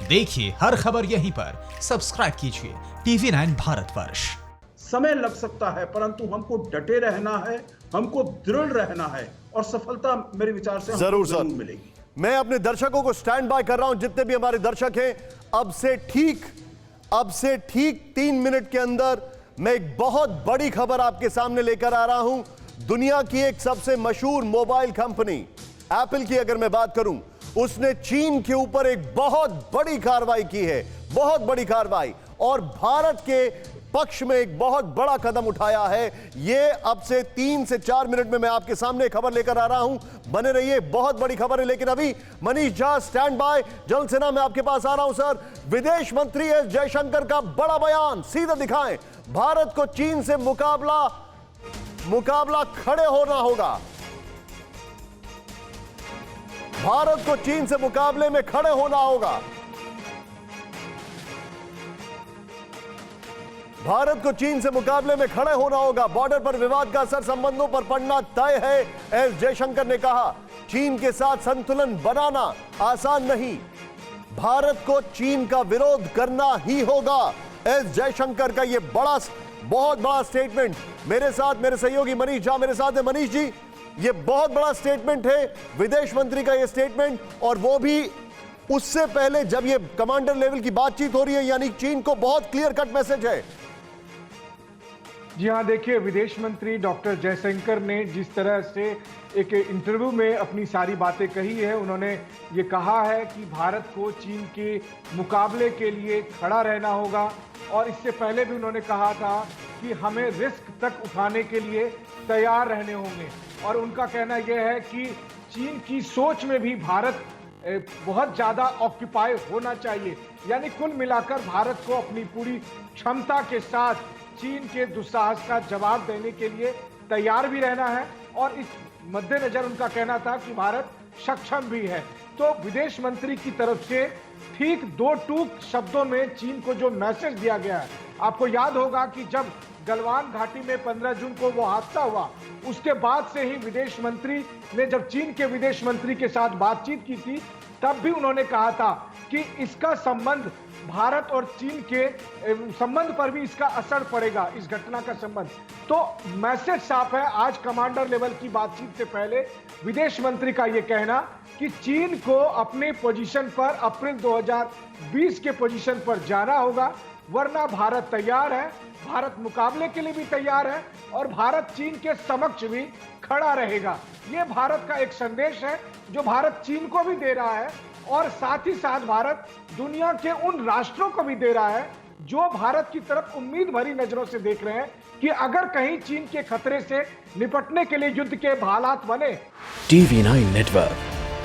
देखिए हर खबर यहीं पर। सब्सक्राइब कीजिए TV9 भारतवर्ष। समय लग सकता है परंतु हमको डटे रहना है, हमको दृढ़ रहना है और सफलता मेरे विचार से जरूर सर मिलेगी। मैं अपने दर्शकों को स्टैंड बाय कर रहा हूं, जितने भी हमारे दर्शक हैं। अब से ठीक 3 मिनट के अंदर मैं एक बहुत बड़ी खबर आपके सामने लेकर आ रहा हूं। दुनिया की एक सबसे मशहूर मोबाइल कंपनी एप्पल की अगर मैं बात करूं, उसने चीन के ऊपर एक बहुत बड़ी कार्रवाई की है, बहुत बड़ी कार्रवाई, और भारत के पक्ष में एक बहुत बड़ा कदम उठाया है। ये अब से 3 से 4 मिनट में मैं आपके सामने खबर लेकर आ रहा हूं। बने रहिए, बहुत बड़ी खबर है। लेकिन अभी मनीष झा स्टैंड बाय, जल सेना में आपके पास आ रहा हूं। सर, विदेश मंत्री एस जयशंकर का बड़ा बयान, सीधा दिखाएं। भारत को चीन से मुकाबला खड़े होना होगा। भारत को चीन से मुकाबले में खड़े होना होगा। भारत को चीन से मुकाबले में खड़े होना होगा। बॉर्डर पर विवाद का असर संबंधों पर पड़ना तय है, एस जयशंकर ने कहा। चीन के साथ संतुलन बनाना आसान नहीं, भारत को चीन का विरोध करना ही होगा। एस जयशंकर का यह बहुत बड़ा स्टेटमेंट। मेरे साथ मेरे सहयोगी मनीष झा मेरे साथ है। मनीष जी, यह बहुत बड़ा स्टेटमेंट है, विदेश मंत्री का यह स्टेटमेंट, और वो भी उससे पहले जब यह कमांडर लेवल की बातचीत हो रही है, यानी चीन को बहुत क्लियर कट मैसेज है। जी हाँ, देखिए, विदेश मंत्री डॉक्टर जयशंकर ने जिस तरह से एक इंटरव्यू में अपनी सारी बातें कही है, उन्होंने ये कहा है कि भारत को चीन के मुकाबले के लिए खड़ा रहना होगा, और इससे पहले भी उन्होंने कहा था कि हमें रिस्क तक उठाने के लिए तैयार रहने होंगे। और उनका कहना यह है कि चीन की सोच में भी भारत बहुत ज़्यादा ऑक्यूपाई होना चाहिए, यानी कुल मिलाकर भारत को अपनी पूरी क्षमता के साथ चीन के दुस्साहस का जवाब देने के लिए तैयार भी रहना है। और इस मद्देनजर उनका कहना था कि भारत सक्षम भी है। तो विदेश मंत्री की तरफ से ठीक 2 टूक शब्दों में चीन को जो मैसेज दिया गया है, आपको याद होगा कि जब गलवान घाटी में 15 जून को वो हादसा हुआ, उसके बाद से ही विदेश मंत्री ने जब चीन के विदेश मंत्री के साथ बातचीत की थी, तब भी उन्होंने कहा था कि इसका संबंध भारत और चीन के संबंध पर भी इसका असर पड़ेगा, इस घटना का संबंध। तो मैसेज साफ है। आज कमांडर लेवल की बातचीत से पहले विदेश मंत्री का यह कहना कि चीन को अपने पोजीशन पर अप्रैल 2020 के पोजीशन पर जाना होगा, वरना भारत तैयार है, भारत मुकाबले के लिए भी तैयार है, और भारत चीन के समक्ष भी खड़ा रहेगा। ये भारत का एक संदेश है जो भारत चीन को भी दे रहा है, और साथ ही साथ भारत दुनिया के उन राष्ट्रों को भी दे रहा है जो भारत की तरफ उम्मीद भरी नजरों से देख रहे हैं कि अगर कहीं चीन के खतरे से निपटने के लिए युद्ध के हालात बने। TV9 नेटवर्क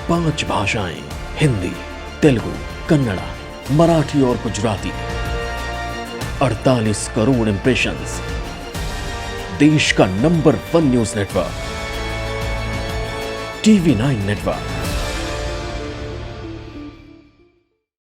5 भाषाएं, हिंदी, तेलुगु, कन्नड़ा, मराठी और गुजराती। 48 करोड़ इंप्रेशंस। देश का number 1 news network TV9 network.